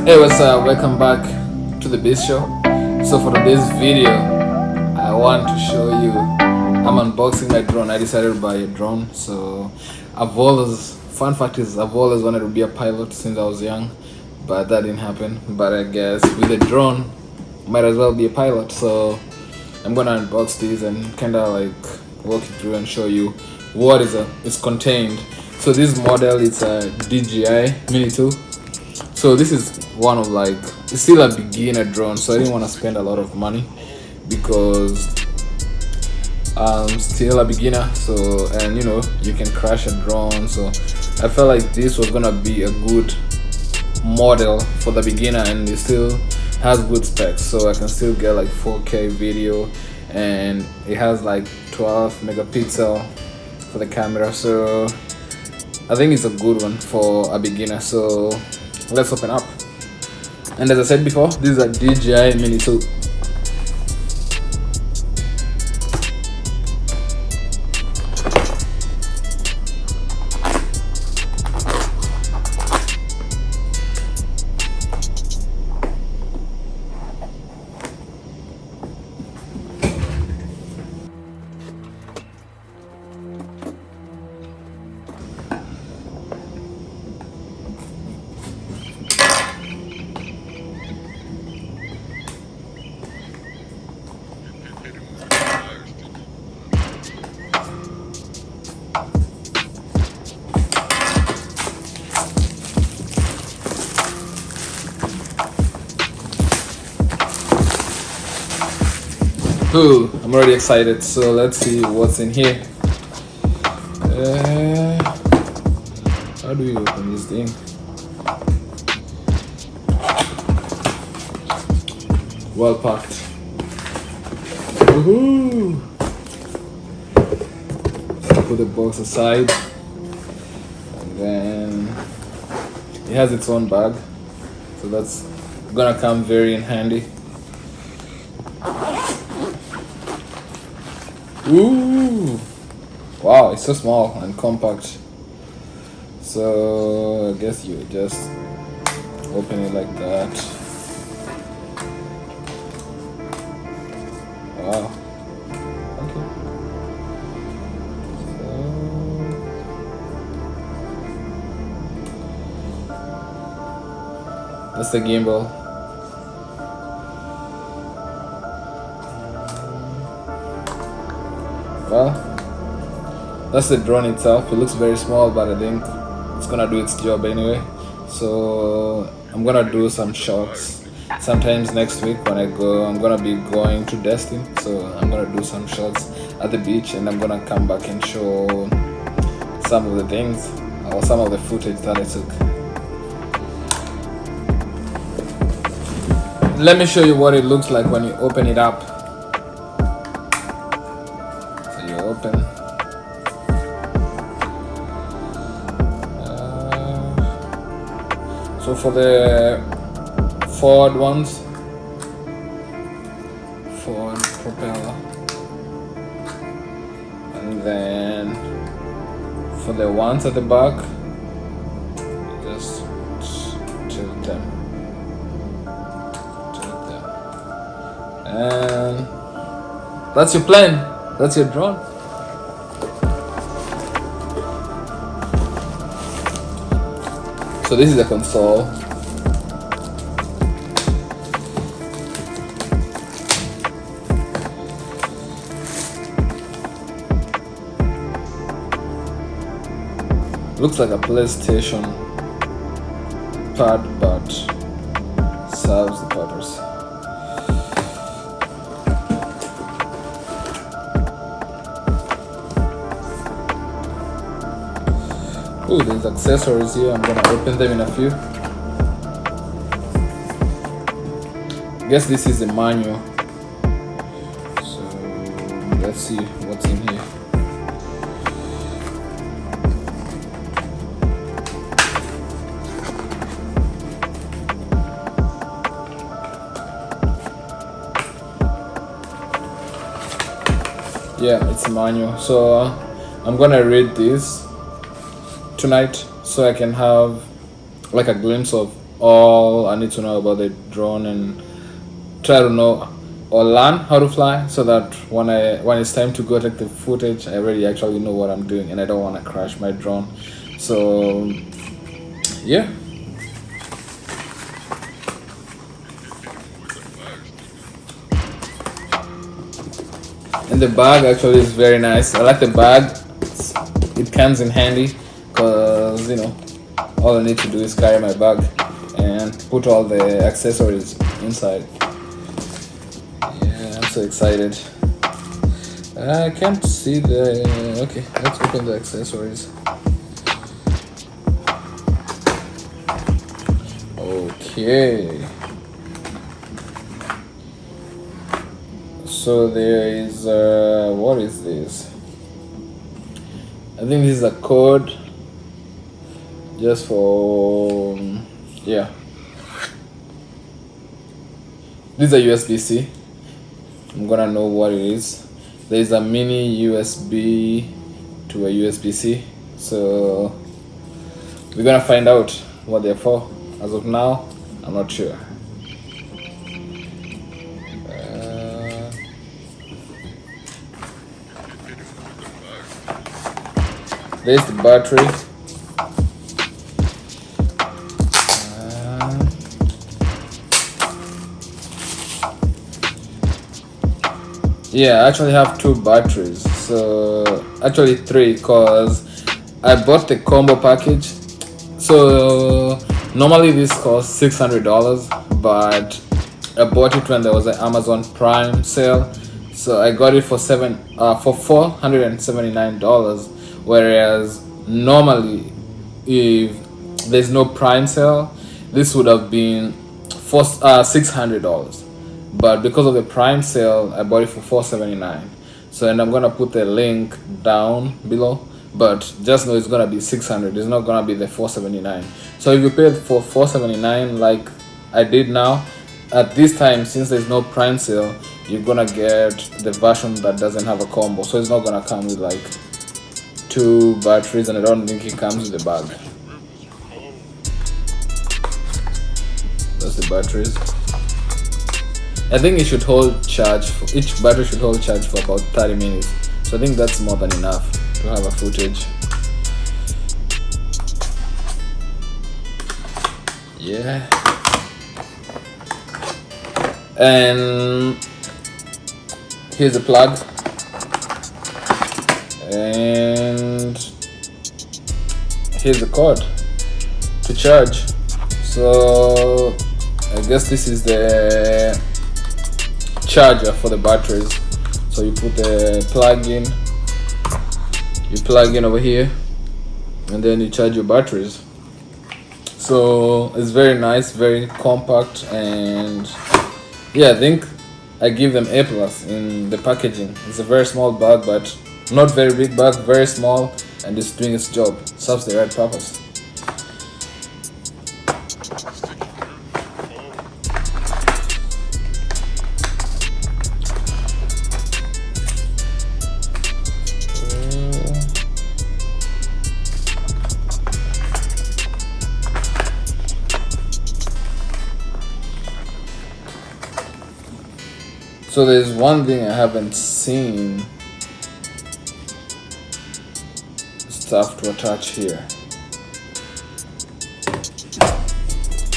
Hey, what's up? Welcome back to the Biz Show. So for today's video, I want to show you I'm unboxing my drone. I decided to buy a drone. So fun fact is, I've always wanted to be a pilot since I was young, but that didn't happen. But I guess with a drone, might as well be a pilot. So I'm gonna unbox these and kind of like walk you through and show you what is contained. So this model is a DJI Mini 2. So this is one of it's still a beginner drone, so I didn't want to spend a lot of money because I'm still a beginner. So, and you can crash a drone, so I felt like this was gonna be a good model for the beginner, and it still has good specs, so I can still get like 4K video, and it has like 12 megapixel for the camera, so I think it's a good one for a beginner. So let's open up. And as I said before, this is a DJI Mini 2. Ooh, I'm already excited, so let's see what's in here. How do you open this thing? Well packed. Woohoo! So put the box aside, and then it has its own bag, so that's gonna come very in handy. Ooh! Wow, it's so small and compact. So I guess you just open it like that. Wow. Okay. So that's the gimbal. Well, that's the drone itself. It looks very small, but I think it's gonna do its job anyway. So I'm gonna do some shots sometimes next week when I go. I'm gonna be going to Destin, so I'm gonna do some shots at the beach, and I'm gonna come back and show some of the things or some of the footage that I took. Let me show you what it looks like when you open it up. Open. So for the forward ones, forward propeller, and then for the ones at the back, just tilt them, and that's your plane. That's your drone. So this is the console. Looks like a PlayStation pad, but serves the purpose. Oh, there's accessories here. I'm gonna open them in a few. I guess this is a manual. So let's see what's in here. Yeah, it's a manual. So I'm gonna read this tonight so I can have like a glimpse of all I need to know about the drone and try to know or learn how to fly, so that when it's time to go take the footage, I already actually know what I'm doing and I don't want to crash my drone. So yeah. And the bag actually is very nice. I like the bag. It comes in handy because all I need to do is carry my bag and put all the accessories inside. Yeah, I'm so excited. I can't see the... Okay, let's open the accessories. Okay. So there is... what is this? I think this is a code just for... yeah. This is a USB-C. I'm gonna know what it is. There is a mini USB to a USB-C. So we're gonna find out what they're for. As of now, I'm not sure. There's the battery. Yeah, I actually have 2 batteries. So actually 3, because I bought the combo package. So normally this costs $600, but I bought it when there was an Amazon Prime sale. So I got it for $479. Whereas normally, if there's no Prime sale, this would have been $600. But because of the Prime sale, I bought it for $479. So, and I'm gonna put the link down below. But just know it's gonna be $600. It's not gonna be the $479. So if you pay for $479 like I did now, at this time, since there's no Prime sale, you're gonna get the version that doesn't have a combo. So it's not gonna come with like 2 batteries, and I don't think it comes with the bag. That's the batteries. I think it should hold charge for each battery should hold charge for about 30 minutes. So I think that's more than enough to have a footage. Yeah. And here's the plug. And here's the cord to charge. So I guess this is the charger for the batteries. So you put the plug in, you plug in over here, and then you charge your batteries. So it's very nice, very compact, and yeah, I think I give them A+ in the packaging. It's a very small bag, but not very big bag, very small, and it's doing its job. Serves the right purpose. So there's one thing I haven't seen. Stuff to attach here.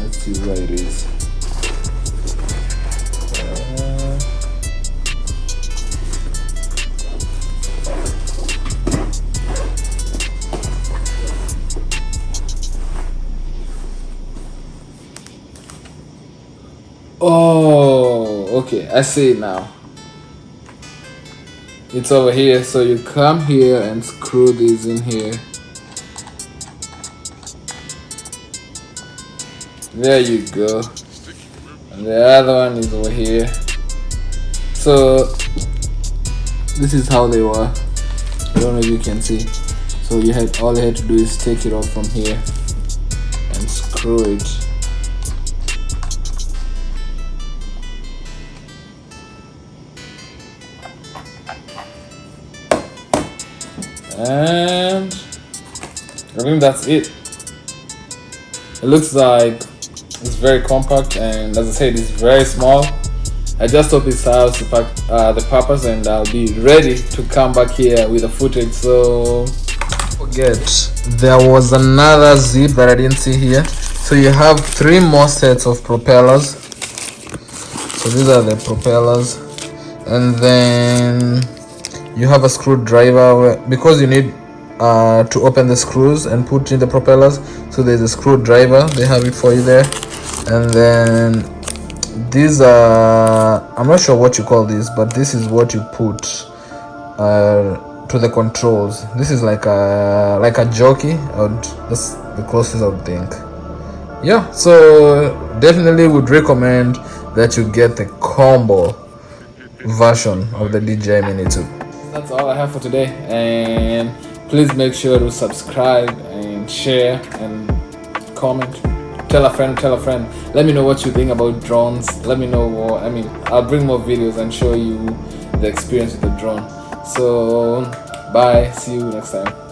Let's see what it is. Oh, okay, I see it now. It's over here, so you come here and screw these in here. There you go. And the other one is over here. So this is how they were. I don't know if you can see. So all you had to do is take it off from here and screw it. And I think that's it. It looks like It's very compact, and as I said, it's very small. I just hope it serves the purpose, and I'll be ready to come back here with the footage. So forget, there was another zip that I didn't see here. So you have 3 more sets of propellers. So these are the propellers, and then you have a screwdriver because you need to open the screws and put in the propellers. So there's a screwdriver, they have it for you there. And then these are, I'm not sure what you call this, but this is what you put to the controls. This is like a jockey, that's the closest I would think. Yeah, so definitely would recommend that you get the combo version of the DJI Mini 2. That's all I have for today, and please make sure to subscribe and share and comment. Tell a friend. Let me know what you think about drones. Let me know what, I'll bring more videos and show you the experience with the drone. So bye, see you next time.